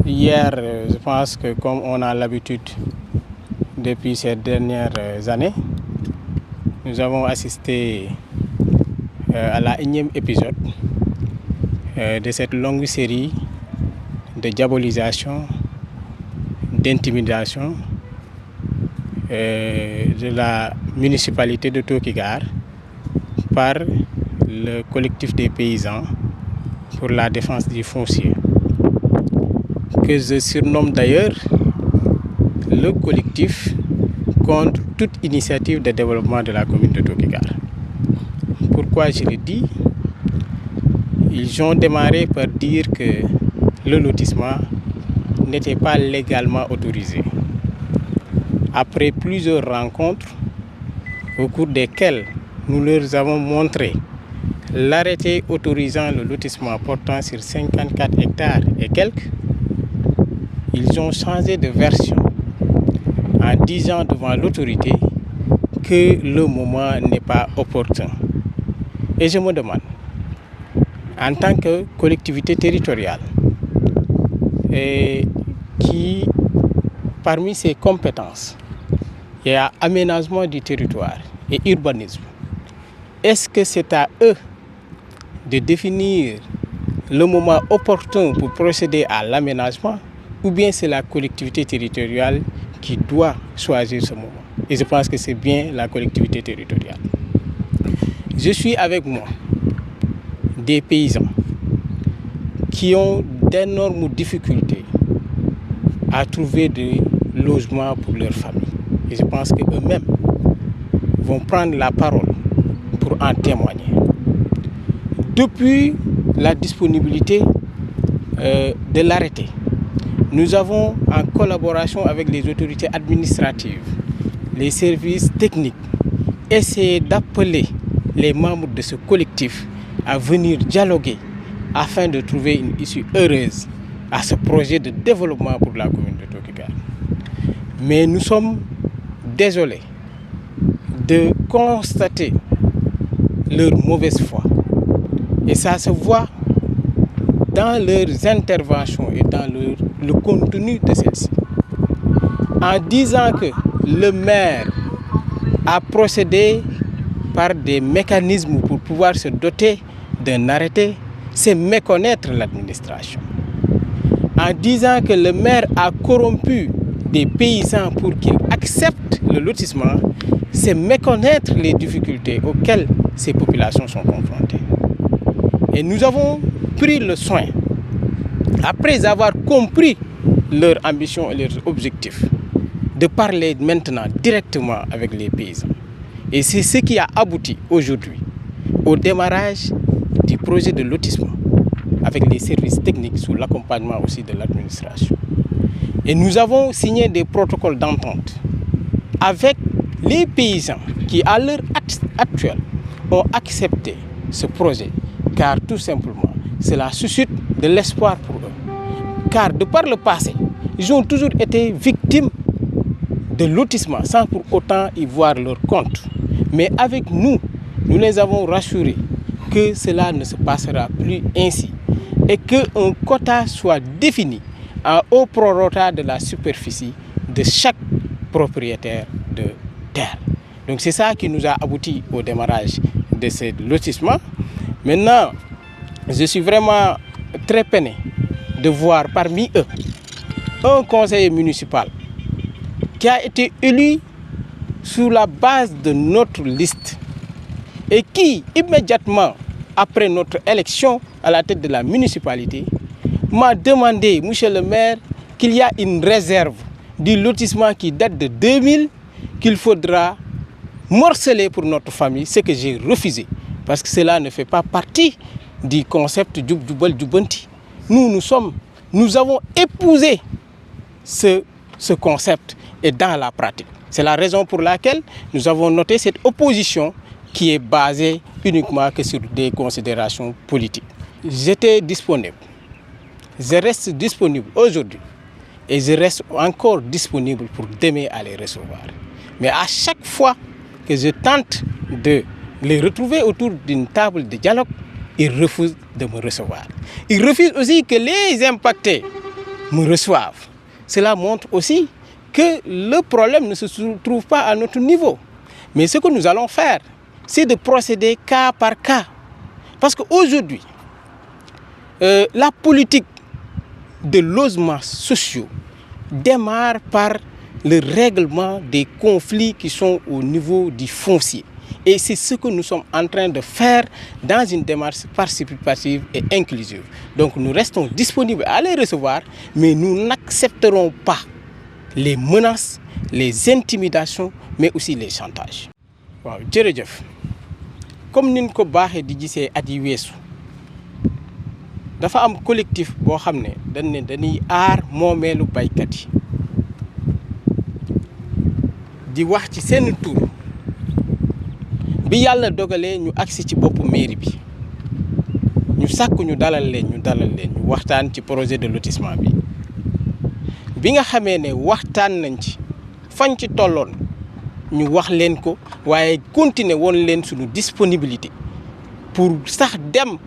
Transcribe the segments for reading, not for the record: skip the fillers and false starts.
Hier, je pense que comme on a l'habitude depuis ces dernières années, nous avons assisté à la énième épisode de cette longue série de diabolisation, d'intimidation de la municipalité de Tokigare par le collectif des paysans pour la défense du foncier, que je surnomme d'ailleurs le collectif contre toute initiative de développement de la commune de Tokigare. Pourquoi je le dis? Ils ont démarré par dire que le lotissement n'était pas légalement autorisé. Après plusieurs rencontres au cours desquelles nous leur avons montré l'arrêté autorisant le lotissement portant sur 54 hectares et quelques, ils ont changé de version en disant devant l'autorité que le moment n'est pas opportun. Et je me demande, en tant que collectivité territoriale, qui, parmi ses compétences, il y a aménagement du territoire et urbanisme, est-ce que c'est à eux de définir le moment opportun pour procéder à l'aménagement, ou bien c'est la collectivité territoriale qui doit choisir ce moment? Et je pense que c'est bien la collectivité territoriale. Je suis avec moi des paysans qui ont d'énormes difficultés à trouver des logements pour leur famille. Et je pense qu'eux-mêmes vont prendre la parole pour en témoigner. Depuis la disponibilité de l'arrêté, nous avons, en collaboration avec les autorités administratives, les services techniques, essayé d'appeler les membres de ce collectif à venir dialoguer afin de trouver une issue heureuse à ce projet de développement pour la commune de Tokigare. Mais nous sommes désolés de constater leur mauvaise foi. Et ça se voit dans leurs interventions et dans le contenu de celles-ci. En disant que le maire a procédé par des mécanismes pour pouvoir se doter d'un arrêté, c'est méconnaître l'administration. En disant que le maire a corrompu des paysans pour qu'ils acceptent le lotissement, c'est méconnaître les difficultés auxquelles ces populations sont confrontées. Et nous avons pris le soin, après avoir compris leurs ambitions et leurs objectifs, de parler maintenant directement avec les paysans. Et c'est ce qui a abouti aujourd'hui au démarrage du projet de lotissement avec les services techniques sous l'accompagnement aussi de l'administration. Et nous avons signé des protocoles d'entente avec les paysans qui, à l'heure actuelle, ont accepté ce projet, car tout simplement, cela suscite de l'espoir pour eux. Car de par le passé, ils ont toujours été victimes de lotissement sans pour autant y voir leur compte. Mais avec nous, nous les avons rassurés que cela ne se passera plus ainsi et qu'un quota soit défini au prorata de la superficie de chaque propriétaire de terre. Donc c'est ça qui nous a abouti au démarrage de ce lotissement. Maintenant, je suis vraiment très peiné de voir parmi eux un conseiller municipal qui a été élu sur la base de notre liste et qui, immédiatement après notre élection à la tête de la municipalité, m'a demandé, monsieur le maire, qu'il y a une réserve du lotissement qui date de 2000 qu'il faudra morceler pour notre famille, ce que j'ai refusé, parce que cela ne fait pas partie du concept Djoub Djoubal Djoubanti. Nous avons épousé ce concept et dans la pratique. C'est la raison pour laquelle nous avons noté cette opposition qui est basée uniquement que sur des considérations politiques. J'étais disponible. Je reste disponible aujourd'hui et je reste encore disponible pour demain à les recevoir. Mais à chaque fois que je tente de les retrouver autour d'une table de dialogue, ils refusent de me recevoir. Ils refusent aussi que les impactés me reçoivent. Cela montre aussi que le problème ne se trouve pas à notre niveau. Mais ce que nous allons faire, c'est de procéder cas par cas. Parce qu'aujourd'hui, la politique de logements sociaux démarre par le règlement des conflits qui sont au niveau du foncier. Et c'est ce que nous sommes en train de faire dans une démarche participative et inclusive. Donc nous restons disponibles à les recevoir, mais nous n'accepterons pas les menaces, les intimidations, mais aussi les chantages. waaw jërëjëf comme niñ ko baaxee di gisee at yi weesu dafa am collectif boo xam ne dañuy aar moomeelu baykat yi di wax ci seen tur bi yàlla dogalee ñu agsi ci boppu mairie bi ñu sàkk ñu dalal leen ñu waxtaan ci projet de lotissement bi nga xamee ne waxtaan nañ ci fañ ci tolloon ñu wax leen ko waaye continuer woon leen suñu disponibilité pour sax dem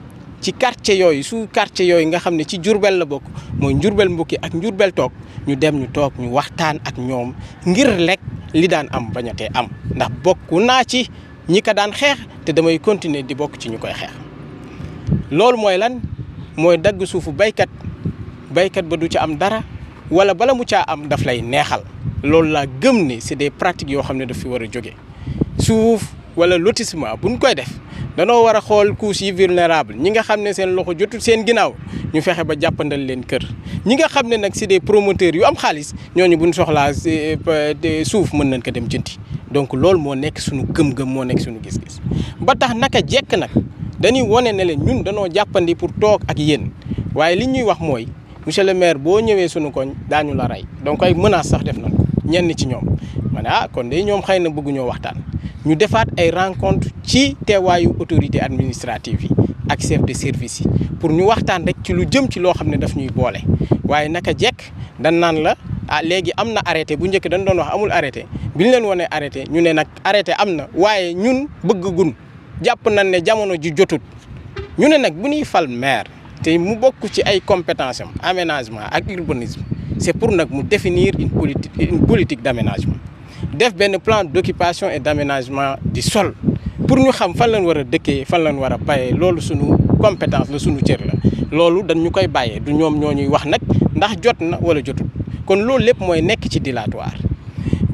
ci quartier yooyu quartier yooyu nga xam ne ci Diourbel la bokk mooy Diourbel Mbokki ak Diourbel toog ñu dem ñu toog ñu waxtaan ak ñoom ngir lekk li daan am bañatee am ndax bokku naa ci ñi ko daan xeex te damay continuer di bokk ci ñu koy xeex loolu mooy lan mooy dagg suufu baykat ba du ci am dara wala bala mu caa am daf lay neexal loolu laa gëm ne c'est des pratiques yoo xam ne daf fi war a jóge suuf wala lotissement buñ koy def danoo war a xool couches yi vulnérable ñi nga xam ne seen loxo jotul seen ginnaaw ñu fexe ba jàppandal leen kër ñi nga xam ne nag c'est des promoteurs yu am xaalis ñooñu buñ soxlaa suuf mën nañ ko dem jënti donc loolu moo nekk suñu gëm-gëm moo nekk suñu gis-gis ba tax naka jekk nag dañuy wane ne leen ñun danoo jàppandi pour toog ak yéen waaye li ñuy wax mooy monsieur le maire boo ñëwee suñu koñ daañu la rey donc ay menaces sax def nañ ko ñenn ci ñoom ma ne kon de ñoom xëy na bëgguñoo waxtaan ñu defaat ay rencontre ci teewaayu autorité administrative yi ak chef de service yi pour ñu waxtaan rek ci lu jëm ci loo xam ne daf ñuy boole waaye naka jekk dañ naan la léegi am na arrêté bu njëkk dañ doon wax amul arrêté bi ñu leen wanee arrêté ñu ne nag arrêté am na waaye ñun bëgg-gun jàpp nañ ne jamono ji jotut ñu ne nag bu ñuy fal maire te mu bokk ci ay compétences am aménagement ak urbanisme c'est pour nag mu définir une politique d'aménagement def benn plan d'occupation et d'aménagement du sol pour ñu xam fan lañ war a dëkkee fan lañ war a bayee loolu suñu compétence la suñu cër la loolu dañ ñu koy bàyyee du ñoom ñoo ñuy wax nag ndax jot na wala jotul kon loolu lépp mooy nekk ci dilatoire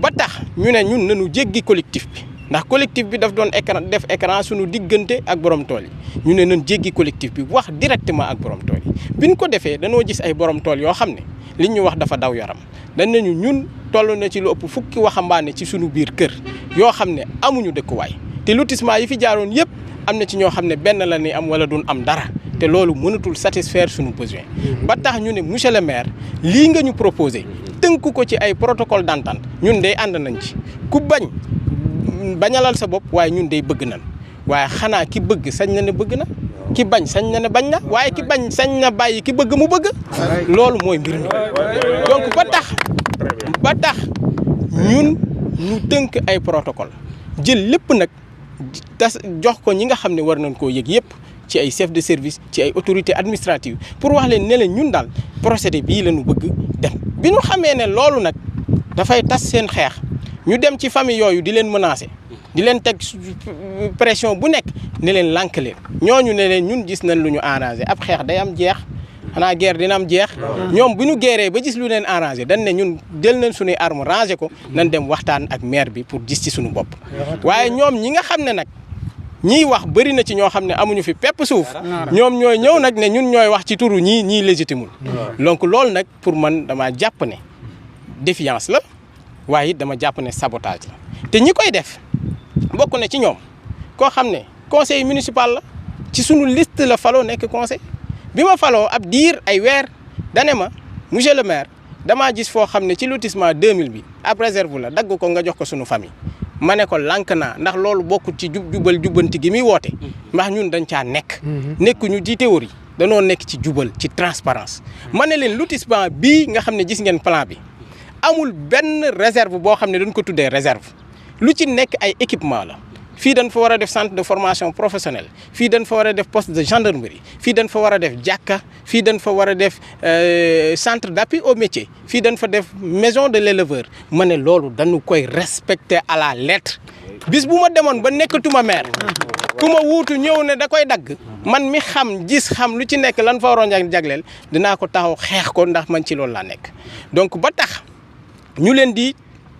ba tax ñu ne ñun nañu jéggi collectif bi ndax collectif bi daf doon def écran suñu diggante ak borom tool yi ñu ne nañ jéggi collectif bi wax directement ak borom tool yi bi ñu ko defee dañoo gis ay borom tool yoo xam ne li ñu wax dafa daw yaram dañ nañu ñun toll na ci lu ëpp fukki waxambaane ci suñu biir kër yoo xam ne amuñu dëkkuwaay te lotissement yi fi jaaroon yëpp am na ci ñoo xam ne benn la ni am wala duñ am dara te loolu mënatul satisfaire suñu besoin ba tax ñu ne monsieur le maire lii nga ñu proposé tënk ko ci ay protocole d'entente ñun day ànd nañ ci ku bañalal sa bopp waaye ñun day bëgg nañ waaye xanaa ki bëgg sañ na ne bëgg na ki bañ sañ na ne bañ na waaye ki bañ sañ na bàyyi ki bëgg mu bëgg loolu mooy mbir mi donc ba tax ñun ñu tënk ay protocole jël lépp nag tas jox ko ñi nga xam ne war nañ koo yëg yëpp ci ay chef de service ci ay autorités administratives pour wax leen ne leen ñun daal procédé bii la ñu bëgg dem bi ñu xamee ne loolu nag dafay tas seen xeex ñu dem ci famille yooyu di leen menacer di leen teg pression bu nekk ne leen lànk leen ñooñu ne leen ñun gis nañ lu ñu arrangé ab xeex day am jeex xanaa guerre dina am jeex ñoom bu ñu guerree ba gis lu leen arrangé dañ ne ñun jël nañ suñuy arme rangé ko nañ dem waxtaan ak maire bi pour gis ci suñu bopp waaye ñoom ñi nga xam ne nag ñiy wax bëri na ci ñoo xam ne amuñu fi pepp suuf ñoom ñooy ñëw nag ne ñun ñooy wax ci turu ñii légitimul donc loolu nag pour man dama jàpp ne défiance la waaye it dama jàpp ne sabotage la te ñi koy def bokk na ci ñoom koo xam ne conseil municipal la ci sunu liste la faloo nekk conseil bi ma faloo ab diir ay weer dane ma monsieur le maire damaa gis foo xam ne ci lotissement 2000 bi ab réserve la dagg ko nga jox ko sunu famille ma ne ko lànk naa ndax loolu bokkul ci jubal jubbanti gi muy woote ndax ñun dañ caa nekkuñu ci théorie danoo nekk ci jubal ci transparence ma ne leen lotissement bii nga xam ne gis ngeen plan bi amul benn réserve boo xam ne dañ ko tuddee réserve lu ci nekk ay équipement la fii dañ fa war a def centre de formation professionnelle fii dañ fa war a def poste de gendarmerie fii dañ fa war a def jàkka fii dañ fa war a def centre d'appui au métier fii dañ fa def maison de l'éleveur ma ne loolu dañu koy respecter à la lettre bis bu ma demoon ba nekkatuma maire ku ma wuutu ñëw ne da koy dagg man mi xam gis xam lu ci nekk lan fa waroon jagleel dinaa ko taxaw xeex ko ndax man ci loolu laa nekk donc ba tax ñu leen di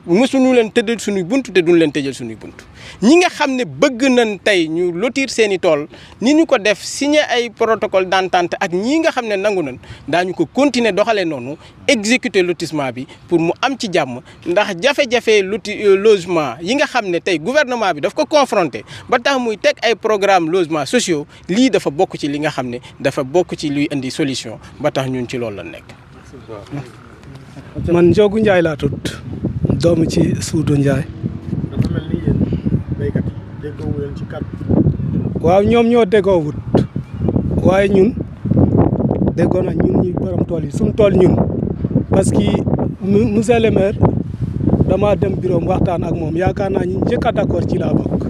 mësuñu leen tëddal suñuy buntu te duñ leen tëjal suñuy buntu ñi nga xam ne bëgg nañ tey ñu lotir seen i tool ni ñu ko def signé ay protocole d'entente ak ñii nga xam ne nangu nañ daañu ko continuer doxalee noonu exécuter lotissement bi pour mu am ci jàmm ndax jafe-jafe logement yi nga xam ne tey gouvernement bi daf ko confronté ba tax muy teg ay programme logements sociaux lii dafa bokk ci li nga xam ne dafa bokk ci luy indi solution ba tax ñun ci loolu la nekk. man Ndiogou Ndiaye laa tudd doomu ci Suudu Ndiaye. dafa mel ni yéen béykat yi déggoowu leen ci kàddu. waaw ñoom ñoo déggoowut waaye ñun déggoo na ñun ñi borom tool yi suñu tool ñun parce que monsieur le maire dama dem bureau waxtaan ak moom yaakaar naa ñu njëkk a d'accord ci laa bokk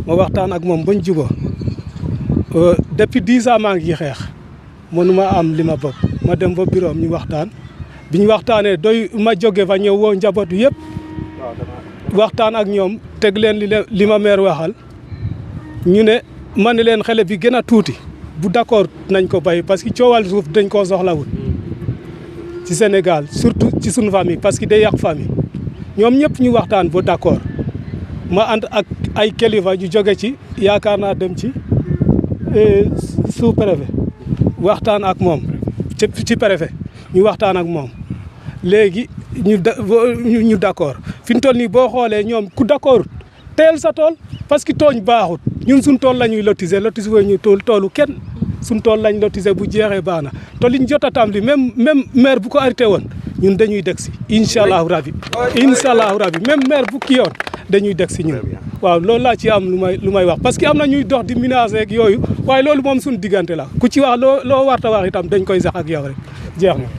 ma waxtaan ak moom bañ juba depuis 10 ans maa ngi xeex mënuma am li ma bëgg ma dem ba bureau ñu waxtaan. bi ñu waxtaanee doy ma jóge fa ñëw woo njabootu yëpp waxtaan ak ñoom teg leen li ma maire waxal ñu ne ma ne leen xale bi gën a tuuti bu d'accord nañ ko bay parce que coowal suuf dañ koo soxlawul ci Sénégal surtout ci suñu famille parce que day yàq famille ñoom ñëpp ñu waxtaan ba d'accord ma ànd ak ay kilifa ñu jóge ci yaakaar naa dem ci sous-préfet waxtaan ak moom ci préfet ñu waxtaan ak moom léegi ñu d'accord fi ñu toll nii boo xoolee ñoom ku d'accord teel sa tool parce que tooñ baaxut ñun suñ tool la ñuy lotiser ñu toolu kenn suñ tool lañ lotiser bu jeexee baax na te liñ jot a tàmbali même maire bu ko arrêté woon ñun dañuy deg si incha allahu rabi même maire bu ki yoon dañuy deg si ñun waaw loolu laa ci am lu may wax parce que am na ñuy dox di menacer ak yooyu waaye loolu moom suñu diggante la ku ci wax loo warta wax itam dañ koy sax ak yow rek jeex na